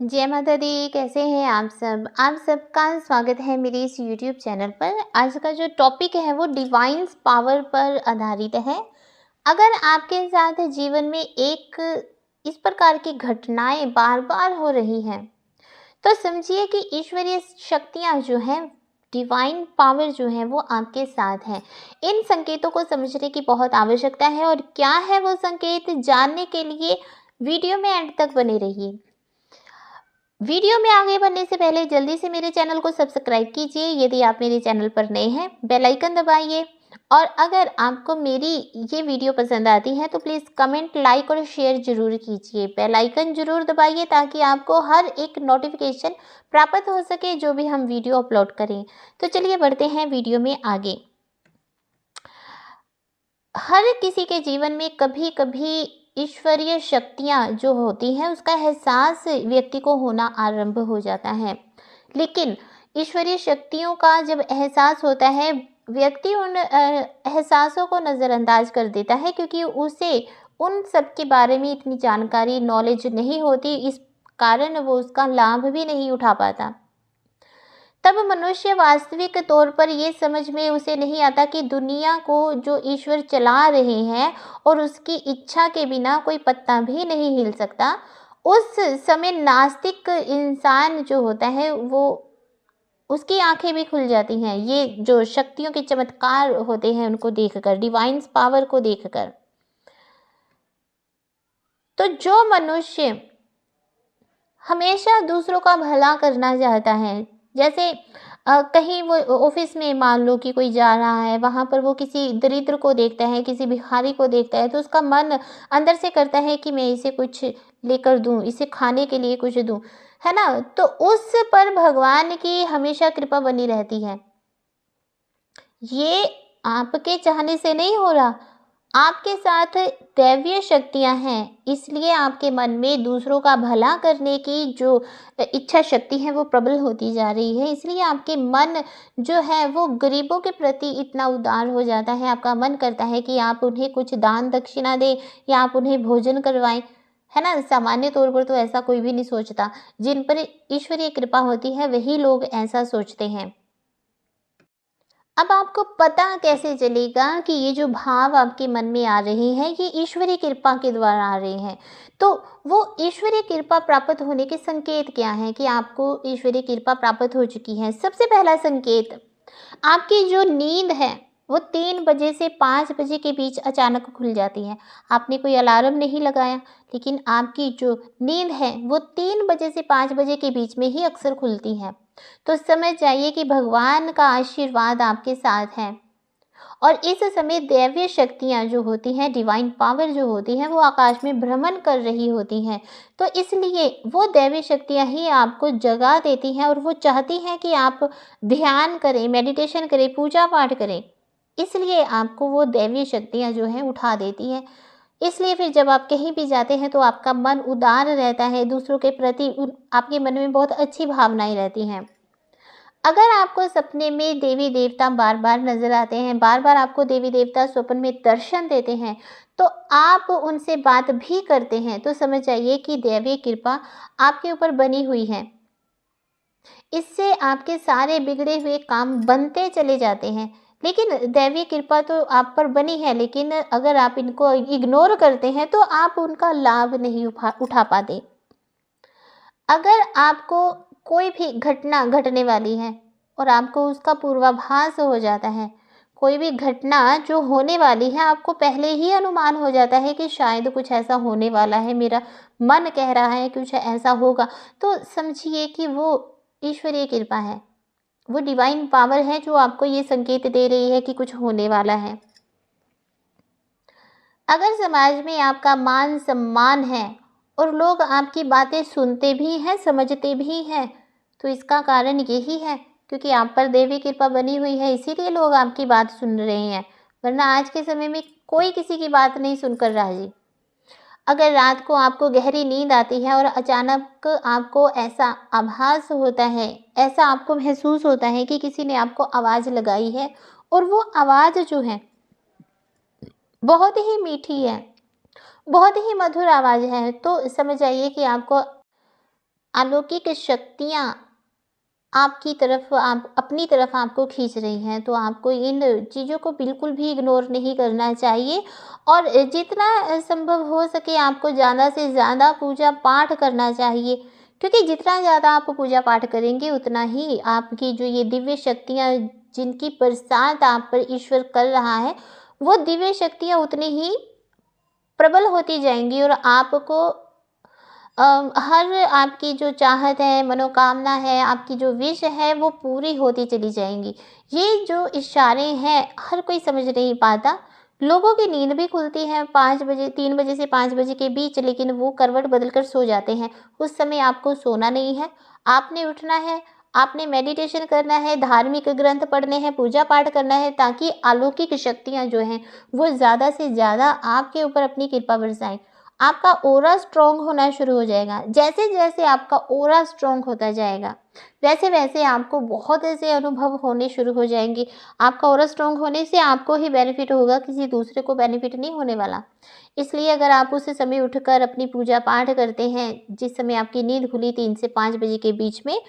जय माता दी। कैसे हैं आप सबका स्वागत है मेरे इस यूट्यूब चैनल पर। आज का जो टॉपिक है वो डिवाइन पावर पर आधारित है। अगर आपके साथ जीवन में एक इस प्रकार की घटनाएं बार बार हो रही हैं तो समझिए कि ईश्वरीय शक्तियां जो हैं, डिवाइन पावर जो है वो आपके साथ है। इन संकेतों को समझने की बहुत आवश्यकता है और क्या है वो संकेत, जानने के लिए वीडियो में एंड तक बने रहिए। वीडियो में आगे बढ़ने से पहले जल्दी से मेरे चैनल को सब्सक्राइब कीजिए यदि आप मेरे चैनल पर नए हैं, बेल आइकन दबाइए और अगर आपको मेरी ये वीडियो पसंद आती है तो प्लीज़ कमेंट, लाइक और शेयर जरूर कीजिए। बेल आइकन जरूर दबाइए ताकि आपको हर एक नोटिफिकेशन प्राप्त हो सके जो भी हम वीडियो अपलोड करें। तो चलिए बढ़ते हैं वीडियो में आगे। हर किसी के जीवन में कभी कभी ईश्वरीय शक्तियाँ जो होती हैं उसका एहसास व्यक्ति को होना आरंभ हो जाता है। लेकिन ईश्वरीय शक्तियों का जब एहसास होता है, व्यक्ति उन एहसासों को नज़रअंदाज कर देता है क्योंकि उसे उन सब के बारे में इतनी जानकारी, नॉलेज नहीं होती। इस कारण वो उसका लाभ भी नहीं उठा पाता। तब मनुष्य वास्तविक तौर पर ये समझ में उसे नहीं आता कि दुनिया को जो ईश्वर चला रहे हैं और उसकी इच्छा के बिना कोई पत्ता भी नहीं हिल सकता। उस समय नास्तिक इंसान जो होता है वो उसकी आंखें भी खुल जाती हैं, ये जो शक्तियों के चमत्कार होते हैं उनको देखकर, डिवाइन पावर को देखकर। तो जो मनुष्य हमेशा दूसरों का भला करना चाहता है, जैसे कहीं वो ऑफिस में मान लो कि कोई जा रहा है, वहाँ पर वो किसी दरिद्र को देखता है, किसी भिखारी को देखता है तो उसका मन अंदर से करता है कि मैं इसे कुछ लेकर दूं, इसे खाने के लिए कुछ दूं, है ना। तो उस पर भगवान की हमेशा कृपा बनी रहती है। ये आपके चाहने से नहीं हो रहा, आपके साथ दैवीय शक्तियां हैं, इसलिए आपके मन में दूसरों का भला करने की जो इच्छा शक्ति है वो प्रबल होती जा रही है। इसलिए आपके मन जो है वो गरीबों के प्रति इतना उदार हो जाता है। आपका मन करता है कि आप उन्हें कुछ दान दक्षिणा दें या आप उन्हें भोजन करवाएं, है ना। सामान्य तौर पर तो ऐसा कोई भी नहीं सोचता। जिन पर ईश्वरीय कृपा होती है वही लोग ऐसा सोचते हैं। अब आपको पता कैसे चलेगा कि ये जो भाव आपके मन में आ रहे हैं ये ईश्वरीय कृपा के द्वारा आ रहे हैं? तो वो ईश्वरीय कृपा प्राप्त होने के संकेत क्या हैं कि आपको ईश्वरीय कृपा प्राप्त हो चुकी है? सबसे पहला संकेत, आपकी जो नींद है वो 3 बजे से 5 बजे के बीच अचानक खुल जाती है। आपने कोई अलार्म नहीं लगाया, लेकिन आपकी जो नींद है वो 3 बजे से 5 बजे के बीच में ही अक्सर खुलती है। तो समझ जाइए कि भगवान का आशीर्वाद आपके साथ है और इस समय दैवीय शक्तियाँ जो होती हैं, डिवाइन पावर जो होती हैं, वो आकाश में भ्रमण कर रही होती हैं। तो इसलिए वो दैवीय शक्तियाँ ही आपको जगा देती हैं और वो चाहती हैं कि आप ध्यान करें, मेडिटेशन करें, पूजा पाठ करें। इसलिए आपको वो दैवीय शक्तियाँ जो हैं उठा देती हैं। इसलिए फिर जब आप कहीं भी जाते हैं तो आपका मन उदार रहता है, दूसरों के प्रति आपके मन में बहुत अच्छी भावनाएं रहती हैं। अगर आपको सपने में देवी देवता बार बार नजर आते हैं, बार बार आपको देवी देवता स्वप्न में दर्शन देते हैं, तो आप उनसे बात भी करते हैं, तो समझ जाइए कि दैवीय कृपा आपके ऊपर बनी हुई है। इससे आपके सारे बिगड़े हुए काम बनते चले जाते हैं। लेकिन दैवीय कृपा तो आप पर बनी है, लेकिन अगर आप इनको इग्नोर करते हैं तो आप उनका लाभ नहीं उठा पाते। अगर आपको कोई भी घटना घटने वाली है और आपको उसका पूर्वाभास हो जाता है, कोई भी घटना जो होने वाली है आपको पहले ही अनुमान हो जाता है कि शायद कुछ ऐसा होने वाला है, मेरा मन कह रहा है कुछ ऐसा होगा, तो समझिए कि वो ईश्वरीय कृपा है, वो डिवाइन पावर है जो आपको ये संकेत दे रही है कि कुछ होने वाला है। अगर समाज में आपका मान सम्मान है और लोग आपकी बातें सुनते भी हैं, समझते भी हैं, तो इसका कारण यही है क्योंकि आप पर देवी कृपा बनी हुई है, इसीलिए लोग आपकी बात सुन रहे हैं। वरना आज के समय में कोई किसी की बात नहीं सुनकर राजी। अगर रात को आपको गहरी नींद आती है और अचानक आपको ऐसा आभास होता है, ऐसा आपको महसूस होता है कि किसी ने आपको आवाज़ लगाई है और वो आवाज़ जो है बहुत ही मीठी है, बहुत ही मधुर आवाज़ है, तो समझ आइए कि आपको अलौकिक शक्तियाँ आपकी तरफ, आप अपनी तरफ आपको खींच रही हैं, तो आपको इन चीज़ों को बिल्कुल भी इग्नोर नहीं करना चाहिए और जितना संभव हो सके आपको ज़्यादा से ज़्यादा पूजा पाठ करना चाहिए, क्योंकि जितना ज़्यादा आप पूजा पाठ करेंगे उतना ही आपकी जो ये दिव्य शक्तियाँ जिनकी बरसात आप पर ईश्वर कर रहा है, वो दिव्य शक्तियाँ उतनी ही प्रबल होती जाएंगी और आपको हर आपकी जो चाहत है, मनोकामना है, आपकी जो विश है वो पूरी होती चली जाएँगी। ये जो इशारे हैं हर कोई समझ नहीं पाता। लोगों की नींद भी खुलती है 5 बजे, 3 बजे से 5 बजे के बीच, लेकिन वो करवट बदल कर सो जाते हैं। उस समय आपको सोना नहीं है, आपने उठना है, आपने मेडिटेशन करना है, धार्मिक ग्रंथ पढ़ने हैं, पूजा पाठ करना है, ताकि अलौकिक शक्तियाँ जो हैं वो ज़्यादा से ज़्यादा आपके ऊपर अपनी कृपा बरसाएँ। आपका ऑरा स्ट्रॉन्ग होना शुरू हो जाएगा। जैसे-जैसे आपका ऑरा स्ट्रॉन्ग होता जाएगा, वैसे-वैसे आपको बहुत ऐसे अनुभव होने शुरू हो जाएँगे। आपका ऑरा स्ट्रॉन्ग होने से आपको ही बेनिफिट होगा, किसी दूसरे को बेनिफिट नहीं होने वाला। इसलिए अगर आप उस समय उठकर अपनी पूजा पाठ करते हैं, जिस समय आपकी नींद खुली 3 से 5 बजे के बीच में,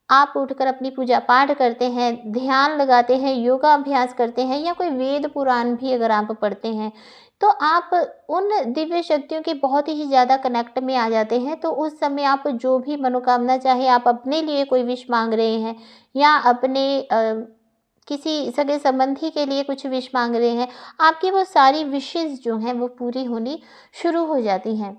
आप उठकर अपनी पूजा पाठ करते हैं, ध्यान लगाते हैं, योगा अभ्यास करते हैं या कोई वेद पुराण भी अगर आप पढ़ते हैं, तो आप उन दिव्य शक्तियों के बहुत ही ज़्यादा कनेक्ट में आ जाते हैं। तो उस समय आप जो भी मनोकामना चाहे, आप अपने लिए कोई विश माँग रहे हैं या अपने किसी सगे संबंधी के लिए कुछ विश माँग रहे हैं, आपकी वो सारी विशेज़ जो हैं वो पूरी होनी शुरू हो जाती हैं।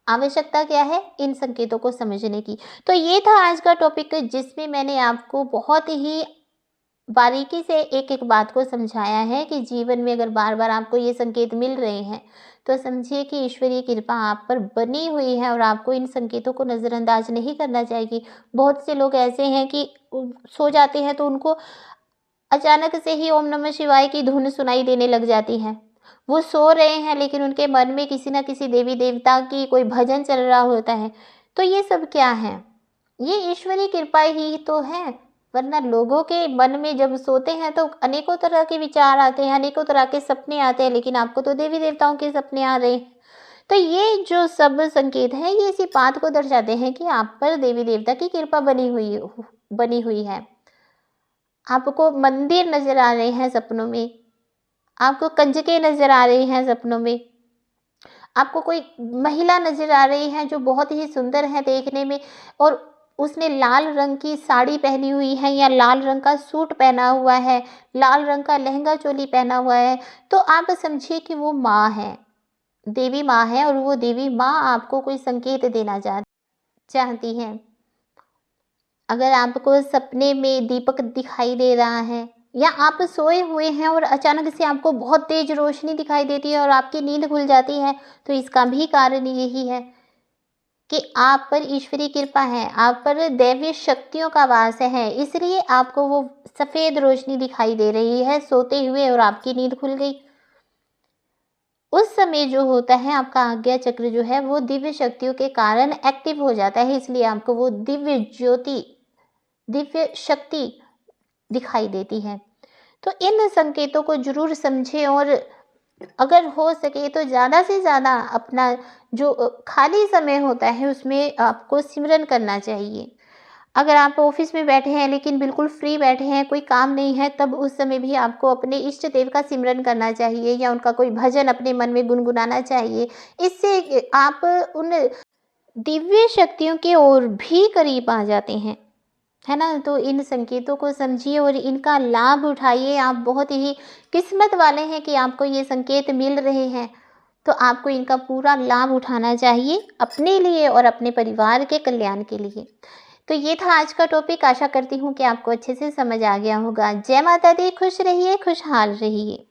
आवश्यकता क्या है? इन संकेतों को समझने की। तो ये था आज का टॉपिक, जिसमें मैंने आपको बहुत ही बारीकी से एक-एक बात को समझाया है कि जीवन में अगर बार-बार आपको ये संकेत मिल रहे हैं, तो समझिए कि ईश्वरीय कृपा आप पर बनी हुई है और आपको इन संकेतों को नज़रअंदाज नहीं करना चाहिए। बहुत से लोग ऐसे हैं कि सो जाते हैं तो उनको अचानक से ही ओम नमः शिवाय की धुन सुनाई देने लग जाती है। वो सो रहे हैं लेकिन उनके मन में किसी न किसी देवी देवता की कोई भजन चल रहा होता है। तो ये सब क्या है? ये ईश्वरीय कृपा ही तो है, वरना लोगों के मन में जब सोते हैं तो अनेकों तरह के विचार आते हैं, अनेकों तरह के सपने आते हैं, लेकिन आपको तो देवी देवताओं के सपने आ रहे हैं। तो ये जो सब संकेत हैं, ये इसी बात को दर्शाते हैं कि आप पर देवी देवता की कृपा बनी हुई है। आपको मंदिर नज़र आ रहे हैं सपनों में, आपको कंजकें नज़र आ रही हैं सपनों में, आपको कोई महिला नज़र आ रही है जो बहुत ही सुंदर है देखने में और उसने लाल रंग की साड़ी पहनी हुई है या लाल रंग का सूट पहना हुआ है, लाल रंग का लहंगा चोली पहना हुआ है, तो आप समझिए कि वो माँ है, देवी माँ है और वो देवी माँ आपको कोई संकेत देना चाहती है। अगर आपको सपने में दीपक दिखाई दे रहा है या आप सोए हुए हैं और अचानक से आपको बहुत तेज रोशनी दिखाई देती है और आपकी नींद खुल जाती है, तो इसका भी कारण यही है कि आप पर ईश्वरीय कृपा है, आप पर दैवीय शक्तियों का वास है, इसलिए आपको वो सफ़ेद रोशनी दिखाई दे रही है सोते हुए और आपकी नींद खुल गई। उस समय जो होता है आपका आज्ञा चक्र जो है वो दिव्य शक्तियों के कारण एक्टिव हो जाता है, इसलिए आपको वो दिव्य ज्योति, दिव्य शक्ति दिखाई देती है। तो इन संकेतों को ज़रूर समझें और अगर हो सके तो ज़्यादा से ज़्यादा अपना जो खाली समय होता है उसमें आपको सिमरन करना चाहिए। अगर आप ऑफिस में बैठे हैं लेकिन बिल्कुल फ्री बैठे हैं, कोई काम नहीं है, तब उस समय भी आपको अपने इष्ट देव का सिमरन करना चाहिए या उनका कोई भजन अपने मन में गुनगुनाना चाहिए। इससे आप उन दिव्य शक्तियों की ओर भी करीब आ जाते हैं, है ना? तो इन संकेतों को समझिए और इनका लाभ उठाइए। आप बहुत ही किस्मत वाले हैं कि आपको ये संकेत मिल रहे हैं, तो आपको इनका पूरा लाभ उठाना चाहिए अपने लिए और अपने परिवार के कल्याण के लिए। तो ये था आज का टॉपिक। आशा करती हूँ कि आपको अच्छे से समझ आ गया होगा। जय माता दी, खुश रहिए, खुशहाल रहिए।